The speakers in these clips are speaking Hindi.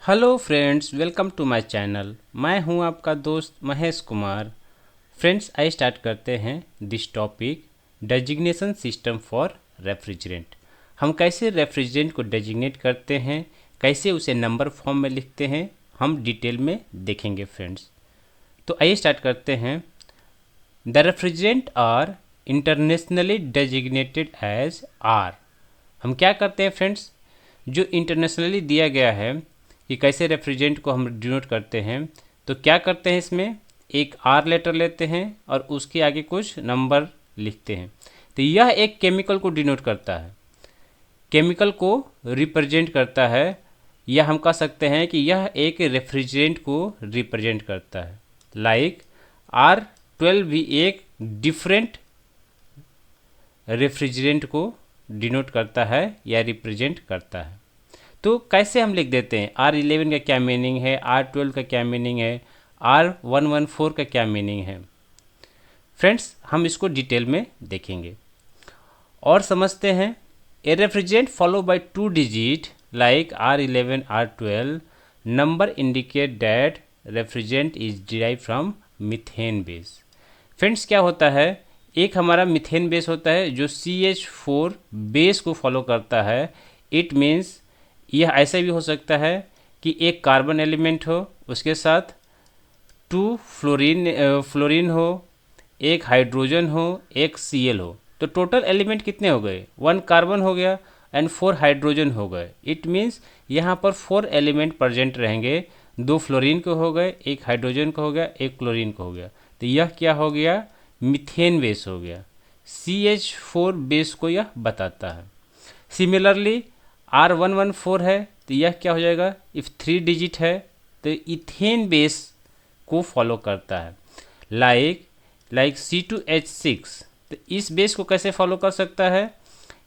Hello friends, welcome to my channel. मैं हूं आपका दोस्त महेश कुमार। फ्रेंड्स, आइए स्टार्ट करते हैं this topic, designation system for refrigerant. हम कैसे रेफ्रिजरेंट को डेजिग्नेट करते हैं, कैसे उसे नंबर फॉर्म में लिखते हैं, हम डिटेल में देखेंगे फ्रेंड्स। तो आइए स्टार्ट करते हैं। The refrigerant are internationally designated as R. हम क्या करते हैं फ्रेंड्स, जो इंटरनेशनली दिया गया है कि कैसे रेफ्रिजरेंट को हम डिनोट करते हैं, तो क्या करते हैं, इसमें एक आर लेटर लेते हैं और उसके आगे कुछ नंबर लिखते हैं। तो यह एक केमिकल को डिनोट करता है, केमिकल को रिप्रेजेंट करता है, या हम कह सकते हैं कि यह एक रेफ्रिजरेंट को रिप्रेजेंट करता है। लाइक R12 भी एक डिफरेंट रेफ्रिजरेंट को डिनोट करता है या रिप्रेजेंट करता है। तो कैसे हम लिख देते हैं, R11 का क्या मीनिंग है, R12 का क्या मीनिंग है, R114 का क्या मीनिंग है। फ्रेंड्स, हम इसको डिटेल में देखेंगे और समझते हैं। A refrigerant follow by 2 digit like R11 R12 number indicate that refrigerant is derive from methane base. Friends, क्या होता है, एक हमारा मीथेन बेस होता है जो CH4 बेस को फॉलो करता है। इट मीन्स यह ऐसा भी हो सकता है कि एक कार्बन एलिमेंट हो, उसके साथ 2 फ्लोरीन हो, एक हाइड्रोजन हो, एक Cl हो। तो टोटल एलिमेंट कितने हो गए, 1 कार्बन हो गया एंड 4 हाइड्रोजन हो गए। इट मीन्स यहाँ पर 4 एलिमेंट प्रेजेंट रहेंगे, 2 फ्लोरीन को हो गए, एक हाइड्रोजन को हो गया, एक क्लोरीन को हो गया। तो यह क्या हो गया, मीथेन बेस हो गया। CH4 बेस को यह बताता है। सिमिलरली R114 है, तो यह क्या हो जाएगा, इफ 3 डिजिट है तो इथेन बेस को फॉलो करता है। लाइक C2H6, तो इस बेस को कैसे फॉलो कर सकता है,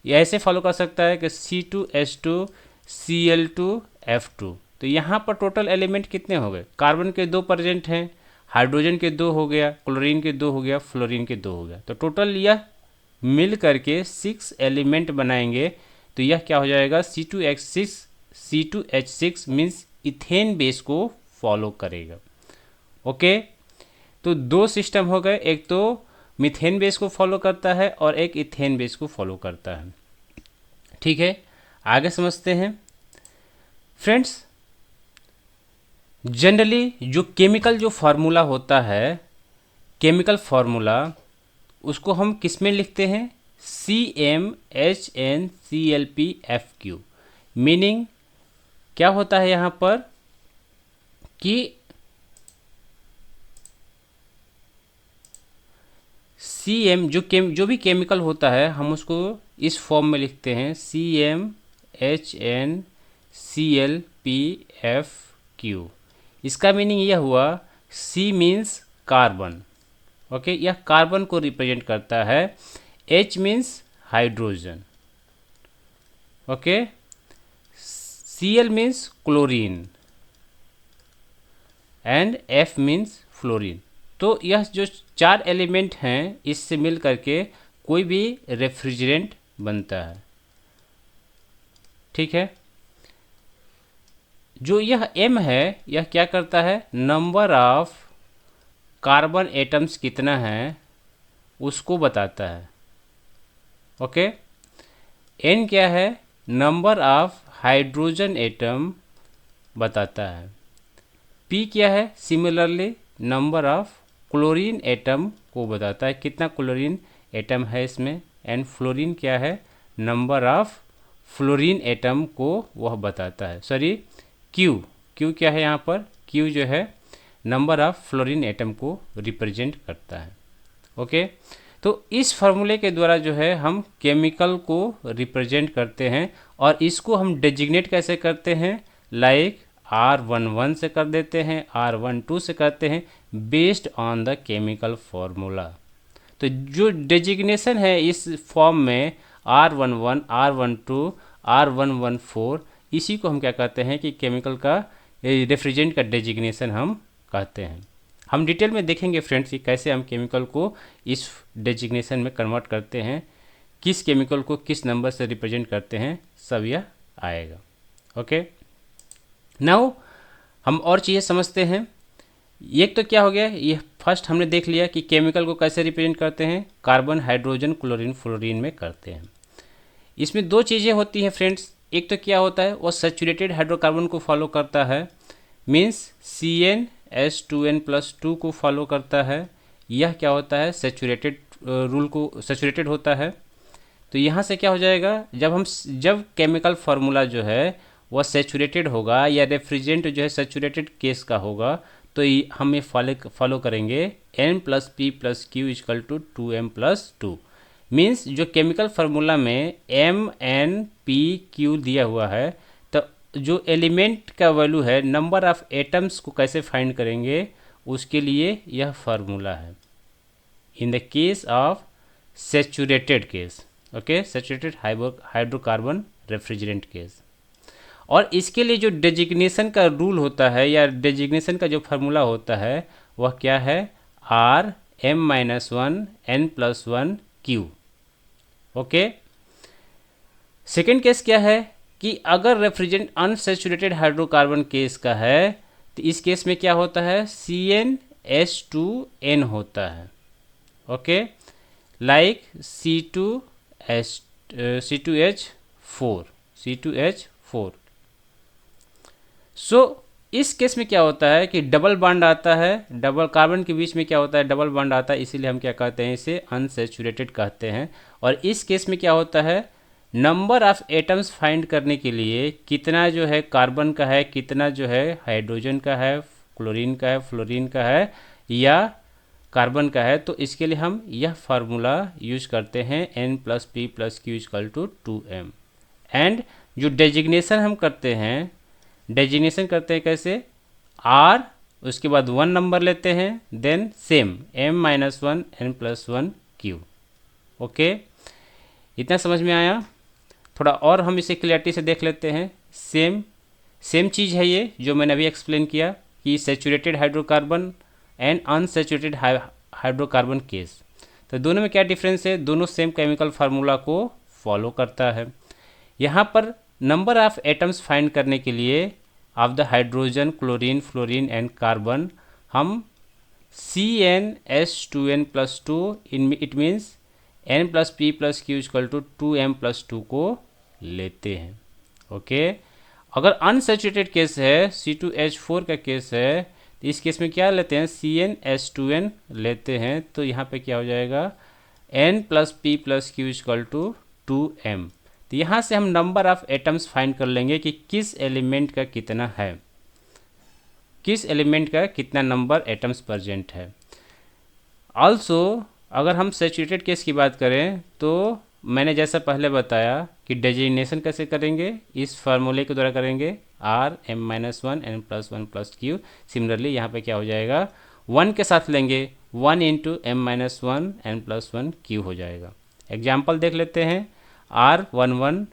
यह ऐसे फॉलो कर सकता है कि C2H2 Cl2F2। तो यहाँ पर टोटल एलिमेंट कितने हो गए, कार्बन के 2 प्रेजेंट हैं, हाइड्रोजन के 2 हो गया, क्लोरीन के 2 हो गया, फ्लोरीन के 2 हो गया। तो टोटल यह मिल करके 6 एलिमेंट बनाएंगे। तो यह क्या हो जाएगा, C2H6 मीन्स इथेन बेस को फॉलो करेगा। ओके, तो 2 सिस्टम हो गए, एक तो मीथेन बेस को फॉलो करता है और एक इथेन बेस को फॉलो करता है। ठीक है, आगे समझते हैं। फ्रेंड्स, जनरली जो केमिकल जो फार्मूला होता है, केमिकल फार्मूला, उसको हम किस में लिखते हैं, CmHnClPfQ। मीनिंग क्या होता है यहाँ पर कि Cm जो भी केमिकल होता है, हम उसको इस फॉर्म में लिखते हैं, CmHnClPfQ। इसका मीनिंग यह हुआ, C मीन्स कार्बन, ओके, यह कार्बन को रिप्रेजेंट करता है। H means hydrogen, okay, Cl means chlorine and F means fluorine. तो यह जो 4 एलिमेंट हैं, इससे मिल करके कोई भी रेफ्रिजरेंट बनता है। ठीक है, जो यह M है, यह क्या करता है, नंबर ऑफ कार्बन एटम्स कितना है उसको बताता है। ओके, N क्या है, नंबर ऑफ हाइड्रोजन एटम बताता है। P क्या है, similarly number of chlorine atom को बताता है, कितना क्लोरीन एटम है इसमें। एंड फ्लोरीन क्या है, नंबर ऑफ फ्लोरीन एटम को वह बताता है। सॉरी, Q क्या है यहाँ पर, Q जो है नंबर ऑफ फ्लोरीन एटम को रिप्रेजेंट करता है। ओके, तो इस फार्मूले के द्वारा जो है हम केमिकल को रिप्रेजेंट करते हैं और इसको हम डेजिग्नेट कैसे करते हैं, लाइक R11 से कर देते हैं, R12 से करते हैं, based on the chemical formula. तो जो डेजिग्नेशन है इस फॉर्म में, R11, R12, R114, इसी को हम क्या कहते हैं कि केमिकल का, रेफ्रिजरेंट का डेजिग्नेशन हम कहते हैं। हम डिटेल में देखेंगे फ्रेंड्स कि कैसे हम केमिकल को इस डेजिग्नेशन में कन्वर्ट करते हैं, किस केमिकल को किस नंबर से रिप्रेजेंट करते हैं, सब यह आएगा। ओके, नाउ हम और चीज़ें समझते हैं। एक तो क्या हो गया, ये फर्स्ट हमने देख लिया कि केमिकल को कैसे रिप्रेजेंट करते हैं, कार्बन, हाइड्रोजन, क्लोरीन, फ्लोरीन में करते हैं। इसमें दो चीज़ें होती हैं फ्रेंड्स। एक तो क्या होता है, वो सैचुरेटेड हाइड्रोकार्बन को फॉलो करता है, मीन्स CnH2n+2 को फॉलो करता है। यह क्या होता है, सैचुरेटेड रूल को, सैचुरेटेड होता है। तो यहाँ से क्या हो जाएगा, जब केमिकल फार्मूला जो है वह सैचुरेटेड होगा या रेफ्रिजरेंट जो है सैचुरेटेड केस का होगा, तो हम ये फॉलो करेंगे N+P+Q=2m+2। मीन्स जो केमिकल फार्मूला में MnPQ दिया हुआ है, तो जो एलिमेंट का वैल्यू है, नंबर ऑफ एटम्स को कैसे फाइंड करेंगे, उसके लिए यह फार्मूला है in the case of saturated case. Okay, saturated hydrocarbon refrigerant case. और इसके लिए जो डेजिग्नेशन का रूल होता है या डेजिग्नेशन का जो फार्मूला होता है, वह क्या है, Rm-1n+1Q। ओके, सेकेंड केस क्या है कि अगर रेफ्रिजरेंट अनसैचुरेटेड हाइड्रोकार्बन केस का है, तो इस केस में क्या होता है, CnH2n होता है। Okay, like C2H4। सो इस केस में क्या होता है कि डबल बॉन्ड आता है, डबल कार्बन के बीच में क्या होता है, डबल बॉन्ड आता है, इसीलिए हम क्या कहते हैं, इसे अनसैचुरेटेड कहते हैं। और इस केस में क्या होता है, नंबर ऑफ एटम्स फाइंड करने के लिए कितना जो है कार्बन का है, कितना जो है हाइड्रोजन का है, क्लोरीन का है, फ्लोरीन का है या कार्बन का है, तो इसके लिए हम यह फार्मूला यूज करते हैं N+P+Q=2m। एंड जो डेजिग्नेशन करते हैं कैसे, R, उसके बाद 1 नंबर लेते हैं, देन सेम M-1n+1Q। ओके, इतना समझ में आया। थोड़ा और हम इसे क्लियरिटी से देख लेते हैं। सेम चीज़ है ये जो मैंने अभी एक्सप्लेन किया कि saturated hydrocarbon and unsaturated hydrocarbon case, तो दोनों में क्या डिफरेंस है, दोनों सेम केमिकल फार्मूला को फॉलो करता है। यहाँ पर नंबर ऑफ एटम्स फाइंड करने के लिए of the hydrogen, chlorine, fluorine and carbon, हम CnH2n+2 इट मीन्स N+P+Q=2m+2 को लेते हैं। ओके, अगर अनसैचुरेटेड केस है, C2H4 का केस है, तो इस केस में क्या लेते हैं, CnH2n लेते हैं। तो यहाँ पे क्या हो जाएगा, N+P+Q=2m। तो यहाँ से हम नंबर ऑफ एटम्स फाइंड कर लेंगे कि किस एलिमेंट का कितना है, किस एलिमेंट का कितना नंबर एटम्स प्रेजेंट है। आल्सो अगर हम सैचुरेटेड केस की बात करें, तो मैंने जैसा पहले बताया कि डेजिग्नेशन कैसे करेंगे, इस फार्मूले के द्वारा करेंगे, Rm-1n+1+Q। सिमिलरली यहाँ पे क्या हो जाएगा, 1 के साथ लेंगे, 1 × M-1n+1Q हो जाएगा। एग्जाम्पल देख लेते हैं, R11।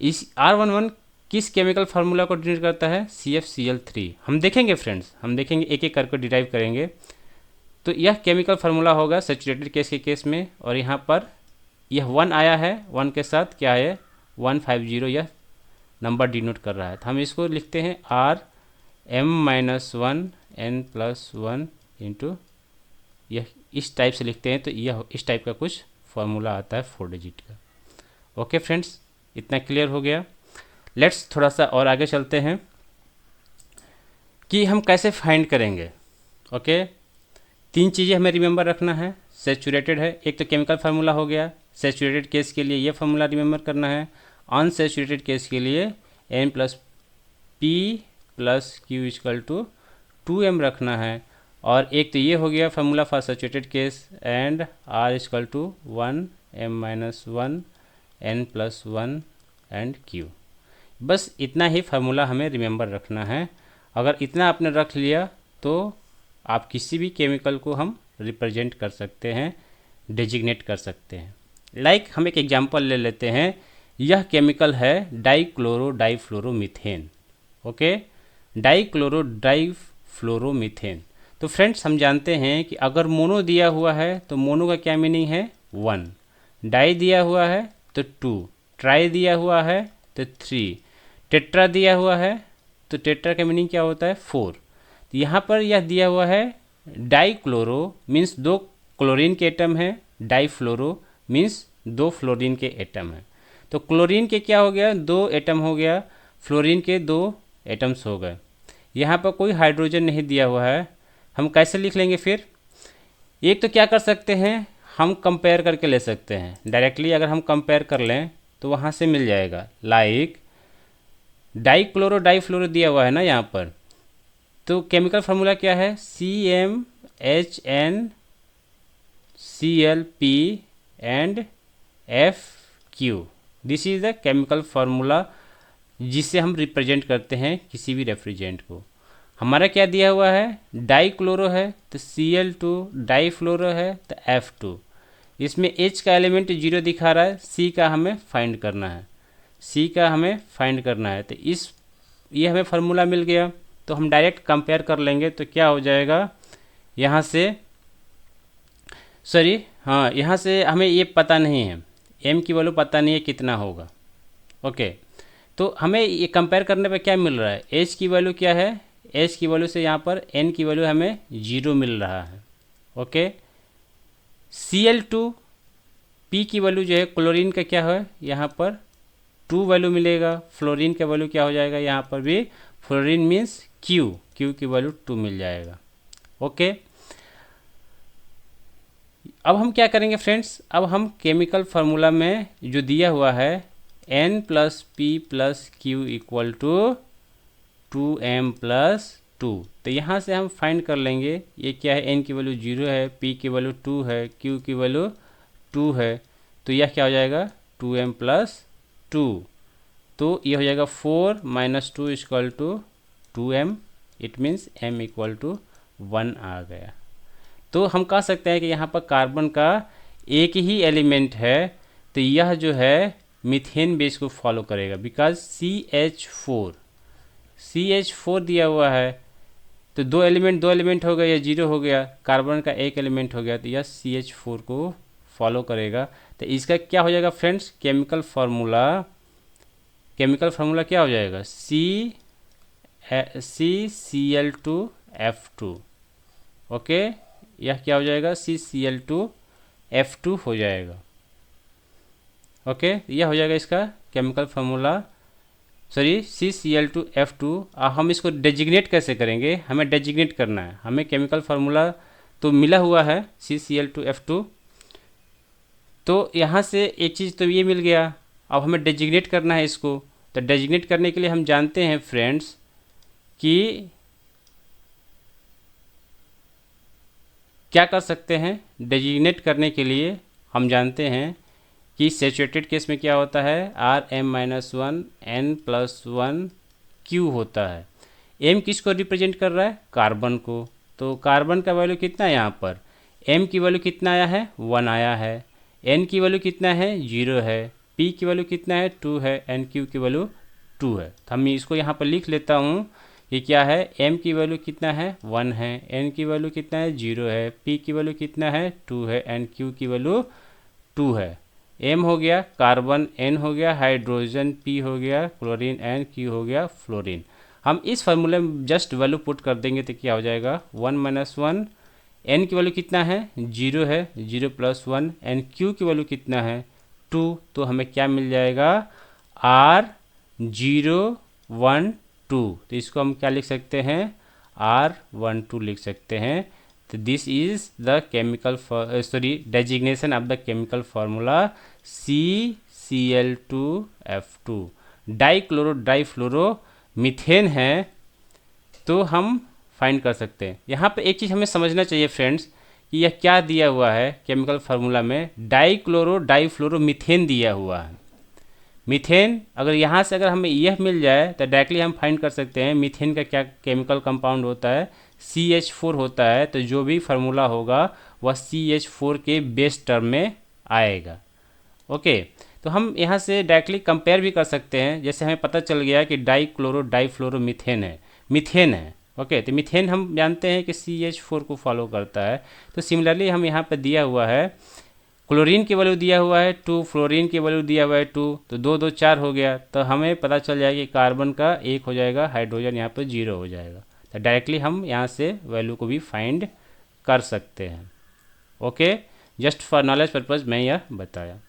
इस R11 किस केमिकल फार्मूला को डिनोट करता है, CfCl3। हम देखेंगे फ्रेंड्स, हम देखेंगे एक एक करके डिराइव करेंगे। तो यह केमिकल फार्मूला होगा सैचुरेटेड केस के केस में, और यहाँ पर यह 1 आया है, 1 के साथ क्या है, 150 यह नंबर डिनोट कर रहा है। तो हम इसको लिखते हैं Rm-1n+1 इंटू, यह इस टाइप से लिखते हैं, तो यह इस टाइप का कुछ फार्मूला आता है 4 डिजिट का। ओके फ्रेंड्स, इतना क्लियर हो गया। लेट्स थोड़ा सा और आगे चलते हैं कि हम कैसे फाइंड करेंगे। ओके, 3 चीज़ें हमें रिमेंबर रखना है। सैचुरेटेड है, एक तो केमिकल फार्मूला हो गया, सैचुरेटेड केस के लिए ये फार्मूला रिमेंबर करना है। अनसैचुरेटेड केस के लिए N+P+Q=2m रखना है। और एक तो ये हो गया formula for saturated case, and R=1m-1n+1 and Q। बस इतना ही फार्मूला हमें रिमेंबर रखना है। अगर इतना आपने रख लिया तो आप किसी भी केमिकल को हम रिप्रेजेंट कर सकते हैं, डेजिग्नेट कर सकते हैं। लाइक हम एक एग्जांपल ले लेते हैं, यह केमिकल है डाइक्लोरो-डाइफ्लोरोमीथेन। ओके, डाइक्लोरो-डाइफ्लोरोमीथेन। तो फ्रेंड्स हम जानते हैं कि अगर मोनो दिया हुआ है तो मोनो का क्या मीनिंग है, 1, डाई दिया हुआ है तो 2, ट्राई दिया हुआ है तो 3, टेट्रा दिया हुआ है तो टेट्रा का मीनिंग क्या होता है 4। तो यहाँ पर यह दिया हुआ है डाई क्लोरो मीन्स 2 क्लोरीन के एटम है, डाई फ्लोरो मीन्स 2 फ्लोरीन के एटम है। तो क्लोरीन के क्या हो गया 2 एटम हो गया, फ्लोरीन के 2 एटम्स हो गए। यहाँ पर कोई हाइड्रोजन नहीं दिया हुआ है, हम कैसे लिख लेंगे फिर? एक तो क्या कर सकते हैं, हम कंपेयर करके ले सकते हैं डायरेक्टली। अगर हम कंपेयर कर लें तो वहाँ से मिल जाएगा, लाइक डाई क्लोरो डाई फ्लोरो दिया हुआ है ना यहाँ पर, तो केमिकल फार्मूला क्या है CmHnClP and FQ। This is the chemical formula जिससे हम रिप्रेजेंट करते हैं किसी भी रेफ्रिजरेंट को। हमारा क्या दिया हुआ है डाई क्लोरो है तो Cl2, डाई फ्लोरो है तो F2। इसमें H का एलिमेंट 0 दिखा रहा है, C का हमें फाइंड करना है, C का हमें फाइंड करना है। तो ये हमें फार्मूला मिल गया, तो हम डायरेक्ट कंपेयर कर लेंगे तो क्या हो जाएगा यहाँ से, सॉरी हाँ यहाँ से हमें ये पता नहीं है, M की वैल्यू पता नहीं है कितना होगा। ओके, तो हमें ये कंपेयर करने पे क्या मिल रहा है, H की वैल्यू क्या है, H की वैल्यू से यहाँ पर N की वैल्यू हमें 0 मिल रहा है। ओके, Cl2 P की वैल्यू जो है क्लोरीन का क्या है यहाँ पर 2 वैल्यू मिलेगा, फ्लोरीन का वैल्यू क्या हो जाएगा यहाँ पर भी, फ्लोरीन मीन्स Q की वैल्यू 2 मिल जाएगा। ओके, अब हम क्या करेंगे फ्रेंड्स, अब हम केमिकल फार्मूला में जो दिया हुआ है N + P + Q = 2m + 2, तो यहाँ से हम फाइंड कर लेंगे ये क्या है, N की वैल्यू 0 है, P की वैल्यू 2 है, Q की वैल्यू 2 है, तो यह क्या हो जाएगा 2m + 2। तो ये हो जाएगा 4 - 2 = 2m, इट मीन्स m = 1 आ गया। तो हम कह सकते हैं कि यहाँ पर कार्बन का एक ही एलिमेंट है, तो यह जो है मीथेन बेस को फॉलो करेगा, बिकॉज CH4 दिया हुआ है, तो दो एलिमेंट हो गया, या 0 हो गया, कार्बन का एक एलिमेंट हो गया, तो यह CH4 को फॉलो करेगा। तो इसका क्या हो जाएगा फ्रेंड्स, केमिकल फार्मूला क्या हो जाएगा CCl2F2। ओके, यह क्या हो जाएगा CCl2F2 हो जाएगा। ओके, यह हो जाएगा इसका केमिकल फार्मूला, सॉरी CCl2F2। हम इसको डेजिग्नेट कैसे करेंगे, हमें डेजिग्नेट करना है, हमें केमिकल फार्मूला तो मिला हुआ है CCl2F2, तो यहाँ से एक चीज़ तो ये मिल गया, अब हमें डेजिग्नेट करना है इसको। तो डेजिग्नेट करने के लिए हम जानते हैं फ्रेंड्स कि क्या कर सकते हैं, डेजिग्नेट करने के लिए हम जानते हैं कि सैचुरेटेड केस में क्या होता है Rm-1 N+1 Q होता है। M किसको रिप्रेजेंट कर रहा है, कार्बन को, तो कार्बन का वैल्यू कितना है यहाँ पर, M की वैल्यू कितना आया है 1 आया है, N की वैल्यू कितना है 0 है, P की वैल्यू कितना है 2 है, एंड Q की वैल्यू 2 है। तो हम इसको यहाँ पर लिख लेता हूँ कि क्या है, M की वैल्यू कितना है 1 है, N की वैल्यू कितना है 0 है, P की वैल्यू कितना है 2 है, एंड Q की वैल्यू 2 है। M हो गया कार्बन, N हो गया हाइड्रोजन, P हो गया क्लोरीन, एंड Q हो गया फ्लोरीन। हम इस फार्मूले में जस्ट वैल्यू पुट कर देंगे तो क्या हो जाएगा 1 - 1, N की वैल्यू कितना है 0 है, 0 + 1, एंड Q की वैल्यू कितना है 2, तो हमें क्या मिल जाएगा R012। तो इसको हम क्या लिख सकते हैं R12 लिख सकते हैं। तो this is the chemical designation of the chemical formula CCl2F2। Dichloro difluoro methane है, तो हम फाइंड कर सकते हैं। यहाँ पे एक चीज़ हमें समझना चाहिए फ्रेंड्स कि यह क्या दिया हुआ है केमिकल फार्मूला में, डाईक्लोरो डाईफ्लोरो मीथेन दिया हुआ है। मीथेन अगर यहाँ से अगर हमें यह मिल जाए तो डायरेक्टली हम फाइंड कर सकते हैं मीथेन का क्या केमिकल कंपाउंड होता है, CH4 होता है। तो जो भी फार्मूला होगा वह CH4 के बेस टर्म में आएगा। ओके, तो हम यहाँ से डायरेक्टली कंपेयर भी कर सकते हैं। जैसे हमें पता चल गया कि डाईक्लोरो डाईफ्लोरो मीथेन है। ओके, तो मीथेन हम जानते हैं कि CH4 को फॉलो करता है। तो सिमिलरली हम यहाँ पर दिया हुआ है क्लोरीन की वैल्यू दिया हुआ है 2, फ्लोरीन की वैल्यू दिया हुआ है 2, तो 2 2 4 हो गया। तो हमें पता चल जाएगा कि कार्बन का 1 हो जाएगा, हाइड्रोजन यहाँ पर 0 हो जाएगा। तो डायरेक्टली हम यहाँ से वैल्यू को भी फाइंड कर सकते हैं। Okay, just for knowledge purpose मैं यह बताया।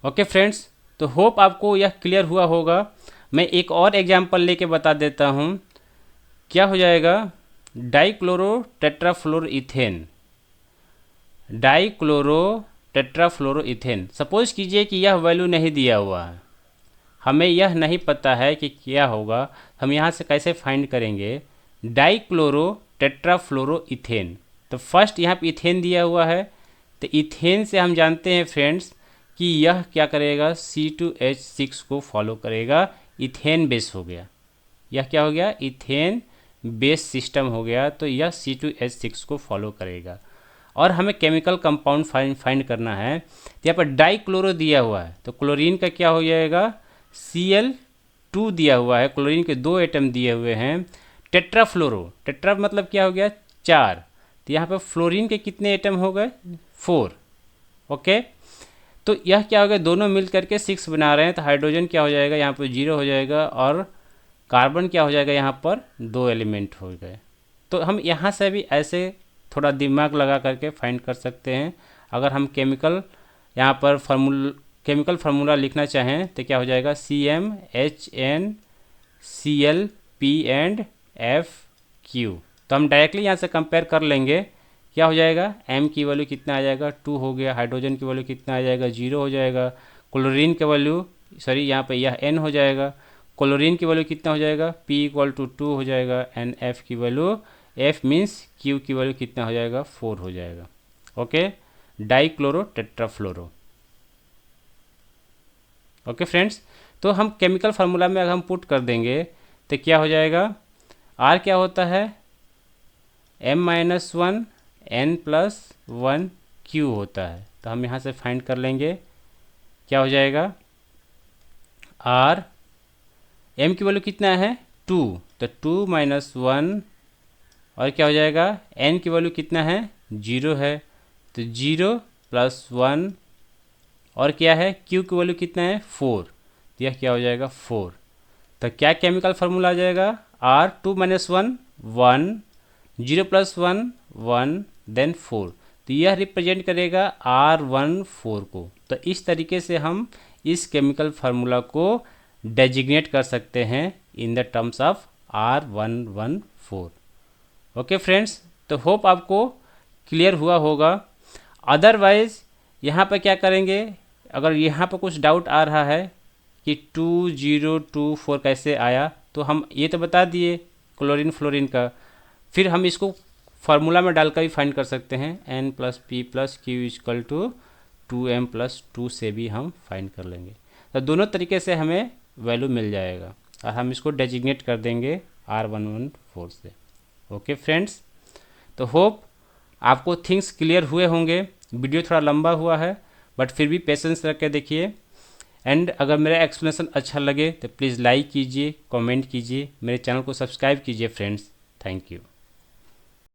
ओके फ्रेंड्स, तो होप आपको यह क्लियर हुआ होगा। मैं एक और एग्जांपल लेके बता देता हूँ। क्या हो जाएगा, डाइक्लोरो टेट्राफ्लोरोइथेन, डाइक्लोरो टेट्राफ्लोरोइथेन। सपोज कीजिए कि यह वैल्यू नहीं दिया हुआ है, हमें यह नहीं पता है कि क्या होगा, हम यहाँ से कैसे फाइंड करेंगे डाइक्लोरो टेट्राफ्लोरोइथेन। तो फर्स्ट यहाँ पे इथेन दिया हुआ है, तो इथेन से हम जानते हैं फ्रेंड्स कि यह क्या करेगा, C2H6 को फॉलो करेगा। इथेन बेस हो गया, यह क्या हो गया, इथेन बेस सिस्टम हो गया। तो यह C2H6 को फॉलो करेगा। और हमें केमिकल कंपाउंड फाइंड करना है, तो यहाँ पर डाइक्लोरो दिया हुआ है, तो क्लोरीन का क्या हो जाएगा, Cl2 दिया हुआ है, क्लोरीन के 2 एटम दिए हुए हैं। टेट्राफ्लोरो, टेट्रा मतलब क्या हो गया, 4, तो यहाँ पर फ्लोरीन के कितने एटम हो गए, 4। ओके, तो यह क्या हो गया, दोनों मिल करके 6 बना रहे हैं। तो हाइड्रोजन क्या हो जाएगा, यहाँ पर 0 हो जाएगा, और कार्बन क्या हो जाएगा, यहाँ पर 2 एलिमेंट हो गए। तो हम यहाँ से भी ऐसे थोड़ा दिमाग लगा करके फाइंड कर सकते हैं। अगर हम केमिकल यहाँ पर केमिकल फार्मूला लिखना चाहें तो क्या हो जाएगा, CmHnClPF तो हम डायरेक्टली यहाँ से कंपेयर कर लेंगे। क्या हो जाएगा, M की वैल्यू कितना आ जाएगा, 2 हो गया। हाइड्रोजन की वैल्यू कितना आ जाएगा, 0 हो जाएगा। क्लोरीन की वैल्यू यहाँ पे यह N हो जाएगा। क्लोरीन की वैल्यू कितना हो जाएगा, P = 2 हो जाएगा। एंड F की वैल्यू, F मीन्स Q की वैल्यू कितना हो जाएगा, 4 हो जाएगा। Okay, dichloro tetrafluoro. Okay friends, तो हम केमिकल फार्मूला में अगर हम पुट कर देंगे तो क्या हो जाएगा, R क्या होता है, M-1 N+1 Q होता है। तो हम यहाँ से फाइंड कर लेंगे, क्या हो जाएगा, R, M की वैल्यू कितना है, 2, तो 2 - 1, और क्या हो जाएगा, N की वैल्यू कितना है, 0 है, तो 0 + 1, और क्या है, Q की वैल्यू कितना है, 4, तो यह क्या हो जाएगा, 4। तो क्या केमिकल फार्मूला आ जाएगा, R 2 - 1 1, 0 + 1 1, देन 4। तो यह रिप्रेजेंट करेगा R14 को। तो इस तरीके से हम इस केमिकल फार्मूला को डेजिग्नेट कर सकते हैं in the terms of R114। Okay friends, तो होप आपको क्लियर हुआ होगा। अदरवाइज यहाँ पर क्या करेंगे, अगर यहाँ पर कुछ डाउट आ रहा है कि 2024 कैसे आया, तो हम ये तो बता दिए क्लोरीन फ्लोरीन का, फिर हम इसको फार्मूला में डालकर भी फाइंड कर सकते हैं। N + P + Q = 2M + 2 से भी हम फाइंड कर लेंगे। तो दोनों तरीके से हमें वैल्यू मिल जाएगा और हम इसको डेजिग्नेट कर देंगे R114 से। ओके फ्रेंड्स, तो होप आपको थिंग्स क्लियर हुए होंगे। वीडियो थोड़ा लंबा हुआ है बट फिर भी पेशेंस रख के देखिए। एंड अगर मेरा एक्सप्लेनेशन अच्छा लगे तो प्लीज़ लाइक कीजिए, कमेंट कीजिए, मेरे चैनल को सब्सक्राइब कीजिए फ्रेंड्स। Thank you.